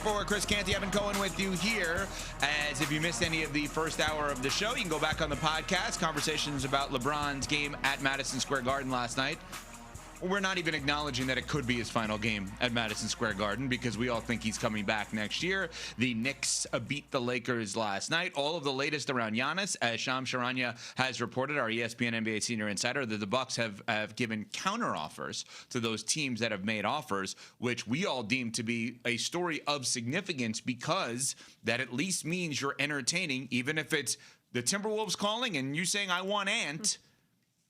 for Chris Canty. Evan Cohen with you here. As if you missed any of the first hour of the show, you can go back on the podcast. Conversations about LeBron's game at Madison Square Garden last night. We're not even acknowledging that it could be his final game at Madison Square Garden because we all think he's coming back next year. The Knicks beat the Lakers last night. All of the latest around Giannis, as Sham Charania has reported, our ESPN NBA senior insider, that the Bucks have given counteroffers to those teams that have made offers, which we all deem to be a story of significance because that at least means you're entertaining, even if it's the Timberwolves calling and you saying, I want Ant.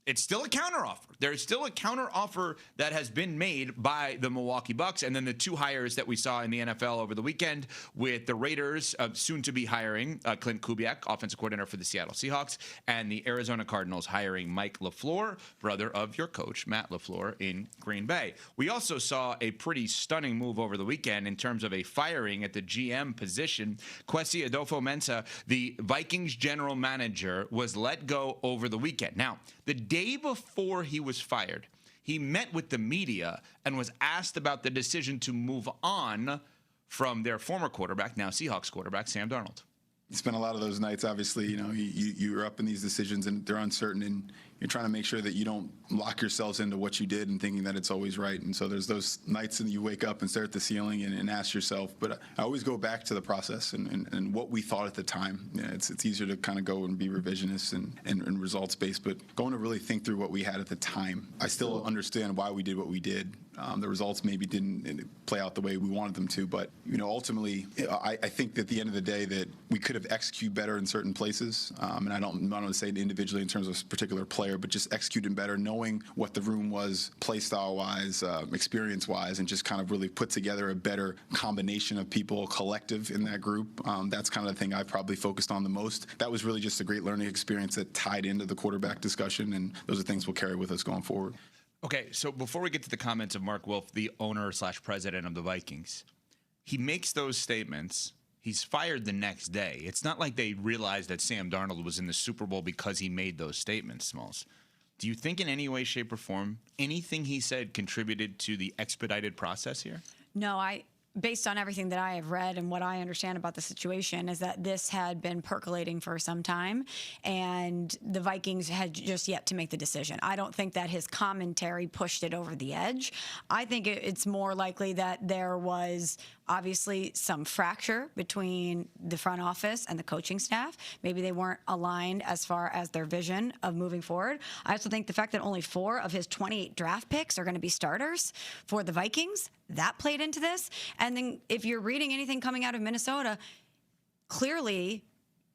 It's still a counteroffer. There's still a counteroffer that has been made by the Milwaukee Bucks. And then the two hires that we saw in the NFL over the weekend with the Raiders soon to be hiring Clint Kubiak, offensive coordinator for the Seattle Seahawks, and the Arizona Cardinals hiring Mike LaFleur, brother of your coach, Matt LaFleur, in Green Bay. We also saw a pretty stunning move over the weekend in terms of a firing at the GM position. Kwesi Adofo-Mensah, the Vikings general manager, was let go over the weekend. Now, the day before he was fired, he met with the media and was asked about the decision to move on from their former quarterback, now Seahawks quarterback, Sam Darnold. You spend a lot of those nights, obviously, you're up in these decisions and they're uncertain, and you're trying to make sure that you don't lock yourselves into what you did and thinking that it's always right. And so there's those nights and you wake up and stare at the ceiling and ask yourself. But I always go back to the process and what we thought at the time. Yeah, it's easier to kind of go and be revisionist and results-based, but going to really think through what we had at the time. I still understand why we did what we did. The results maybe didn't play out the way we wanted them to, but ultimately, I think that at the end of the day that we could have executed better in certain places. And I don't want to say it individually in terms of a particular player, but just executing better, knowing what the room was, play style wise, experience wise, and just kind of really put together a better combination of people, collective in that group. That's kind of the thing I probably focused on the most. That was really just a great learning experience that tied into the quarterback discussion, and those are things we'll carry with us going forward. Okay, so before we get to the comments of Mark Wolf, the owner/president of the Vikings, he makes those statements. He's fired the next day. It's not like they realized that Sam Darnold was in the Super Bowl because he made those statements, Smalls. Do you think in any way, shape, or form, anything he said contributed to the expedited process here? No, based on everything that I have read and what I understand about the situation, is that this had been percolating for some time, and the Vikings had just yet to make the decision. I don't think that his commentary pushed it over the edge. I think it's more likely that there was obviously some fracture between the front office and the coaching staff. Maybe they weren't aligned as far as their vision of moving forward. I also think the fact that only 4 of his 28 draft picks are going to be starters for the Vikings, that played into this. And then if you're reading anything coming out of Minnesota, clearly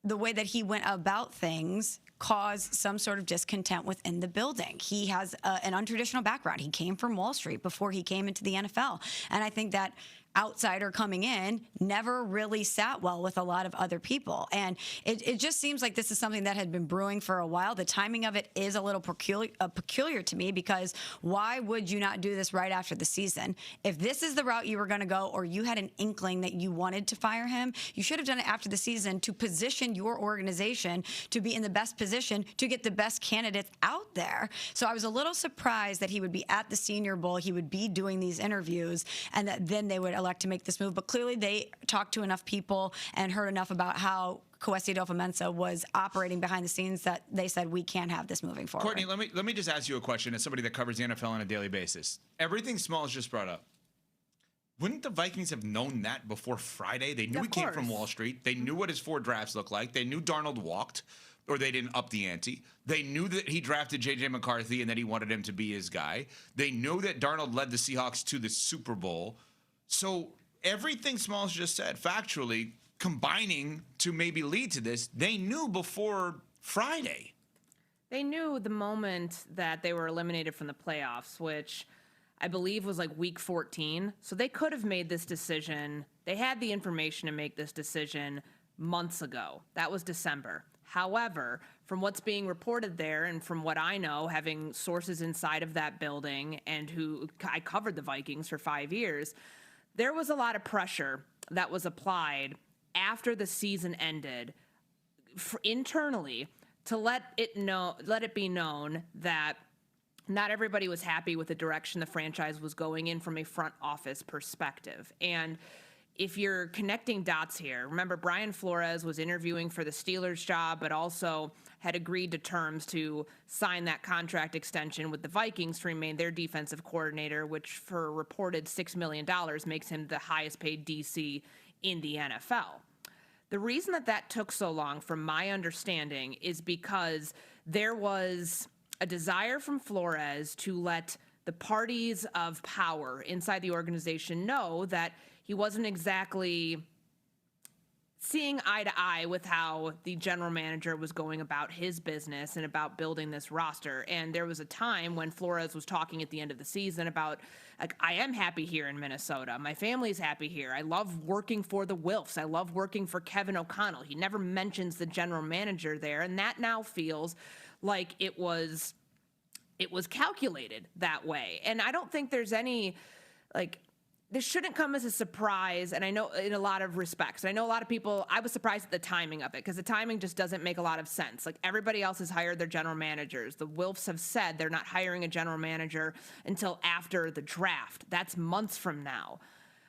the way that he went about things caused some sort of discontent within the building. He has an untraditional background. He came from Wall Street before he came into the NFL. And I think that outsider coming in never really sat well with a lot of other people. And it just seems like this is something that had been brewing for a while. The timing of it is a little peculiar to me, because why would you not do this right after the season? If this is the route you were going to go, or you had an inkling that you wanted to fire him, you should have done it after the season to position your organization to be in the best position to get the best candidates out there. So I was a little surprised that he would be at the Senior Bowl, he would be doing these interviews, and that then they would elect to make this move. But clearly they talked to enough people and heard enough about how Kwesi Adofo-Mensah was operating behind the scenes that they said, we can't have this moving forward. Courtney, let me just ask you a question as somebody that covers the NFL on a daily basis. Everything Smalls just brought up, wouldn't the Vikings have known that before Friday? They knew he came from Wall Street. They knew what his 4 drafts looked like. They knew Darnold walked, or they didn't up the ante. They knew that he drafted J.J. McCarthy and that he wanted him to be his guy. They knew that Darnold led the Seahawks to the Super Bowl. So everything Smalls just said, factually, combining to maybe lead to this, they knew before Friday. They knew the moment that they were eliminated from the playoffs, which I believe was like week 14. So they could have made this decision. They had the information to make this decision months ago. That was December. However, from what's being reported there and from what I know, having sources inside of that building and who I covered the Vikings for 5 years, there was a lot of pressure that was applied after the season ended internally to let it be known that not everybody was happy with the direction the franchise was going in from a front office perspective. And if you're connecting dots here, remember Brian Flores was interviewing for the Steelers job, but also had agreed to terms to sign that contract extension with the Vikings to remain their defensive coordinator, which for a reported $6 million makes him the highest paid DC in the NFL. The reason that took so long, from my understanding, is because there was a desire from Flores to let the parties of power inside the organization know that he wasn't exactly seeing eye to eye with how the general manager was going about his business and about building this roster. And there was a time when Flores was talking at the end of the season about, like, I am happy here in Minnesota. My family's happy here. I love working for the Wilfs. I love working for Kevin O'Connell. He never mentions the general manager there. And that now feels like it was calculated that way. And I don't think there's any, like, this shouldn't come as a surprise, and I know in a lot of respects. I know a lot of people, I was surprised at the timing of it, because the timing just doesn't make a lot of sense. Like, everybody else has hired their general managers. The Wilfs have said they're not hiring a general manager until after the draft. That's months from now.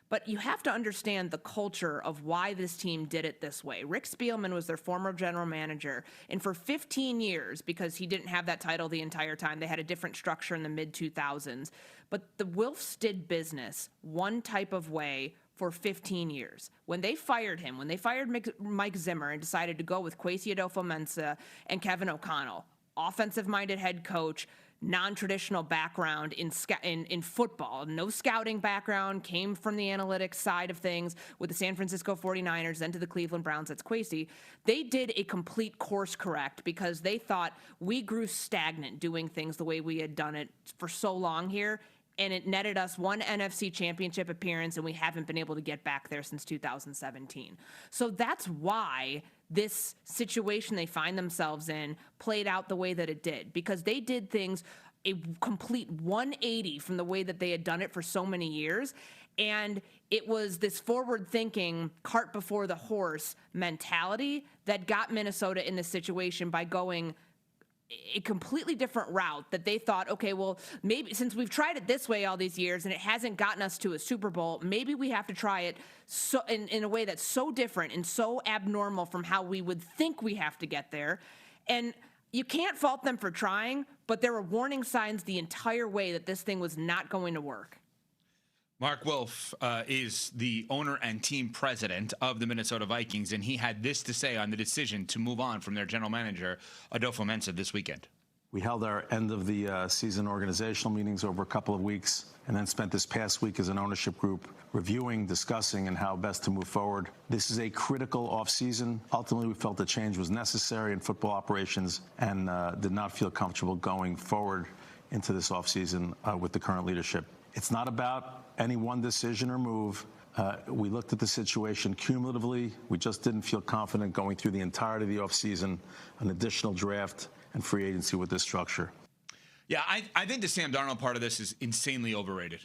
But you have to understand the culture of why this team did it this way. Rick Spielman was their former general manager, and for 15 years, because he didn't have that title the entire time, they had a different structure in the mid-2000s. But the Wilfs did business one type of way for 15 years. When they fired him, when they fired Mike Zimmer and decided to go with Kwesi Adofo-Mensah and Kevin O'Connell, offensive-minded head coach, non-traditional background in football, no scouting background, came from the analytics side of things with the San Francisco 49ers, then to the Cleveland Browns. That's Kwesi. They did a complete course correct because they thought we grew stagnant doing things the way we had done it for so long here, and it netted us one NFC championship appearance, and we haven't been able to get back there since 2017. So that's why this situation they find themselves in played out the way that it did, because they did things a complete 180 from the way that they had done it for so many years. And it was this forward-thinking, cart before the horse mentality that got Minnesota in this situation by going a completely different route that they thought, okay, well, maybe since we've tried it this way all these years and it hasn't gotten us to a Super Bowl, maybe we have to try it so in a way that's so different and so abnormal from how we would think we have to get there. And you can't fault them for trying, but there were warning signs the entire way that this thing was not going to work. Mark Wilf is the owner and team president of the Minnesota Vikings, and he had this to say on the decision to move on from their general manager, Adofo-Mensah, this weekend. We held our end of the season organizational meetings over a couple of weeks, and then spent this past week as an ownership group reviewing, discussing, and how best to move forward. This is a critical offseason. Ultimately, we felt a change was necessary in football operations and did not feel comfortable going forward into this offseason with the current leadership. It's not about any one decision or move. We looked at the situation cumulatively. We just didn't feel confident going through the entirety of the offseason, an additional draft, and free agency with this structure. Yeah, I think the Sam Darnold part of this is insanely overrated.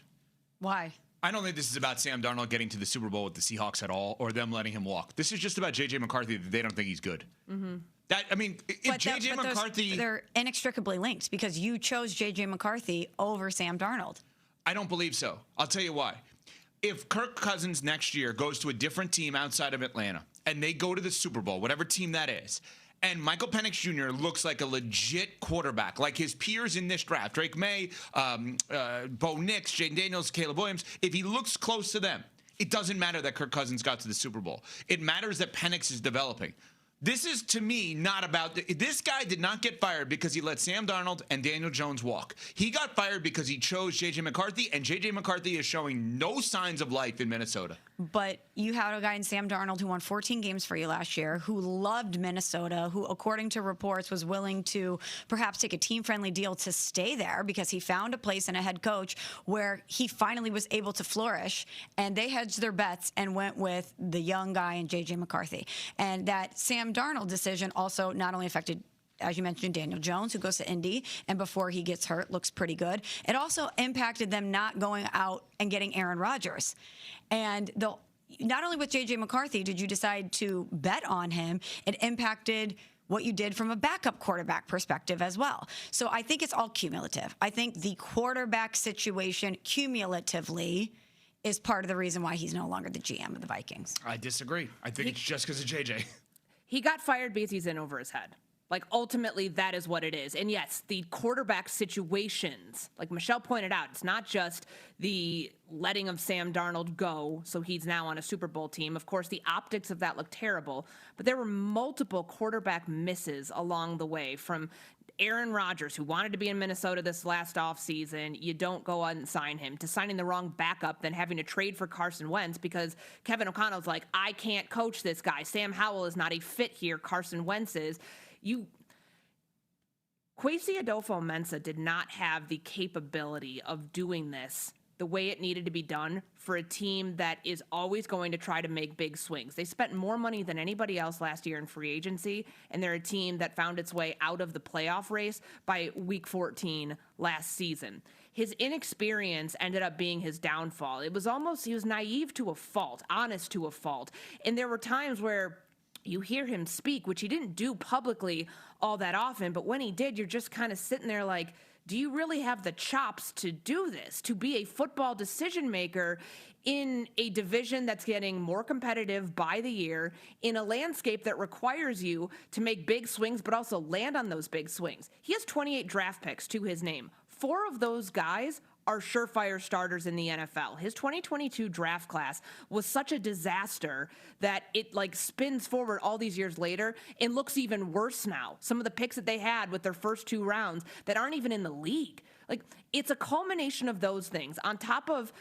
Why? I don't think this is about Sam Darnold getting to the Super Bowl with the Seahawks at all, or them letting him walk. This is just about J.J. McCarthy that they don't think he's good. Mm-hmm. If J.J. McCarthy... They're inextricably linked because you chose J.J. McCarthy over Sam Darnold. I don't believe so. I'll tell you why. If Kirk Cousins next year goes to a different team outside of Atlanta and they go to the Super Bowl, whatever team that is, and Michael Penix Jr. looks like a legit quarterback, like his peers in this draft, Drake May, Bo Nix, Jaden Daniels, Caleb Williams, if he looks close to them, it doesn't matter that Kirk Cousins got to the Super Bowl. It matters that Penix is developing. This is, to me, not about... This guy did not get fired because he let Sam Darnold and Daniel Jones walk. He got fired because he chose J.J. McCarthy, and J.J. McCarthy is showing no signs of life in Minnesota. But you had a guy in Sam Darnold who won 14 games for you last year, who loved Minnesota, who, according to reports, was willing to perhaps take a team-friendly deal to stay there because he found a place and a head coach where he finally was able to flourish, and they hedged their bets and went with the young guy in J.J. McCarthy. And that Sam Darnold decision also not only affected, as you mentioned, Daniel Jones, who goes to Indy, and before he gets hurt, looks pretty good. It also impacted them not going out and getting Aaron Rodgers. And not only with J.J. McCarthy did you decide to bet on him, it impacted what you did from a backup quarterback perspective as well. So I think it's all cumulative. I think the quarterback situation cumulatively is part of the reason why he's no longer the GM of the Vikings. I disagree. I think it's just because of JJ. He got fired because he's in over his head. Like, ultimately, that is what it is. And yes, the quarterback situations, like Michelle pointed out, it's not just the letting of Sam Darnold go, so he's now on a Super Bowl team. Of course, the optics of that look terrible, but there were multiple quarterback misses along the way, from Aaron Rodgers, who wanted to be in Minnesota this last offseason, you don't go out and sign him, to signing the wrong backup, then having to trade for Carson Wentz because Kevin O'Connell's like, I can't coach this guy. Sam Howell is not a fit here. Carson Wentz is. Kwesi Adofo-Mensah did not have the capability of doing this the way it needed to be done for a team that is always going to try to make big swings. They spent more money than anybody else last year in free agency, and they're a team that found its way out of the playoff race by week 14 last season. His inexperience ended up being his downfall. It was almost, he was naive to a fault, honest to a fault. And there were times where you hear him speak, which he didn't do publicly all that often, but when he did, you're just kind of sitting there like, do you really have the chops to do this, to be a football decision maker in a division that's getting more competitive by the year, in a landscape that requires you to make big swings, but also land on those big swings? He has 28 draft picks to his name. 4 of those guys are surefire starters in the NFL. His 2022 draft class was such a disaster that it like spins forward all these years later and looks even worse now. Some of the picks that they had with their first 2 rounds that aren't even in the league. Like, it's a culmination of those things on top of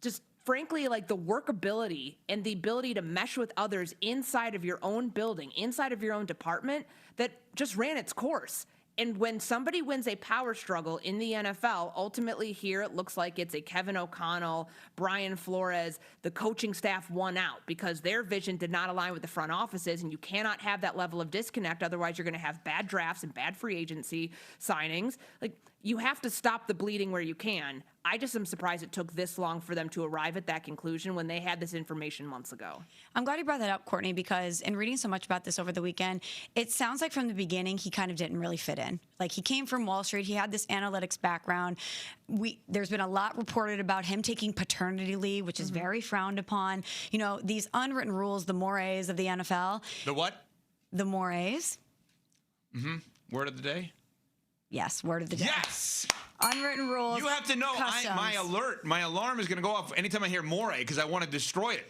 just frankly, like the workability and the ability to mesh with others inside of your own building, inside of your own department, that just ran its course. And when somebody wins a power struggle in the NFL, ultimately here it looks like it's a Kevin O'Connell, Brian Flores, the coaching staff won out because their vision did not align with the front offices, and you cannot have that level of disconnect. Otherwise, you're going to have bad drafts and bad free agency signings. Like, you have to stop the bleeding where you can. I just am surprised it took this long for them to arrive at that conclusion when they had this information months ago. I'm glad you brought that up, Courtney, because in reading so much about this over the weekend, it sounds like from the beginning he kind of didn't really fit in. Like, he came from Wall Street. He had this analytics background. There's been a lot reported about him taking paternity leave, which is very frowned upon. You know, these unwritten rules, the mores of the NFL. The what? The mores. Word of the day? Yes, word of the day. Yes! Unwritten rules. You have to know my alarm is going to go off anytime I hear more because I want to destroy it.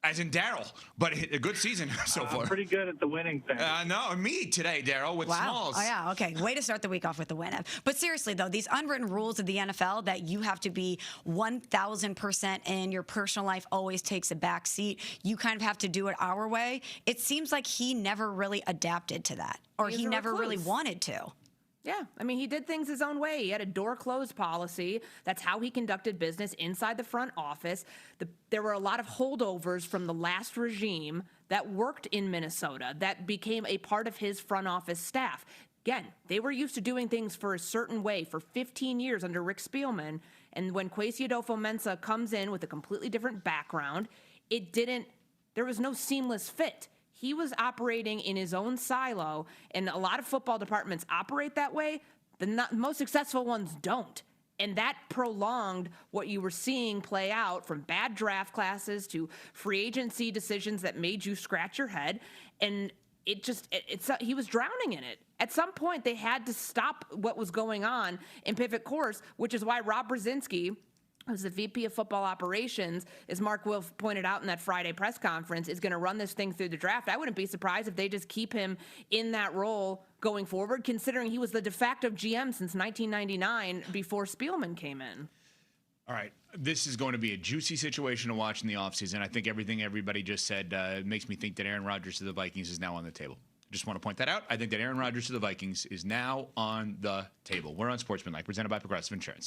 As in Daryl, but a good season so far. Pretty good at the winning thing. No, me today, Daryl, with Smalls. Oh, yeah, okay. Way to start the week off with the win. But seriously, though, these unwritten rules of the NFL that you have to be 1,000% in, your personal life always takes a back seat. You kind of have to do it our way. It seems like he never really adapted to that, or he never really wanted to. Yeah, I mean, he did things his own way. He had a door-closed policy. That's how he conducted business inside the front office. There were a lot of holdovers from the last regime that worked in Minnesota that became a part of his front office staff. Again, they were used to doing things for a certain way for 15 years under Rick Spielman, and when Kwesi Adofo-Mensah comes in with a completely different background, there was no seamless fit. He was operating in his own silo, and a lot of football departments operate that way. The most successful ones don't. And that prolonged what you were seeing play out, from bad draft classes to free agency decisions that made you scratch your head. And he was drowning in it. At some point, they had to stop what was going on and pivot course, which is why Rob Brzezinski, who's the VP of Football Operations, as Mark Wilf pointed out in that Friday press conference, is going to run this thing through the draft. I wouldn't be surprised if they just keep him in that role going forward, considering he was the de facto GM since 1999 before Spielman came in. All right. This is going to be a juicy situation to watch in the offseason. I think everything everybody just said makes me think that Aaron Rodgers to the Vikings is now on the table. Just want to point that out. I think that Aaron Rodgers to the Vikings is now on the table. We're on Sportsmanlike, presented by Progressive Insurance.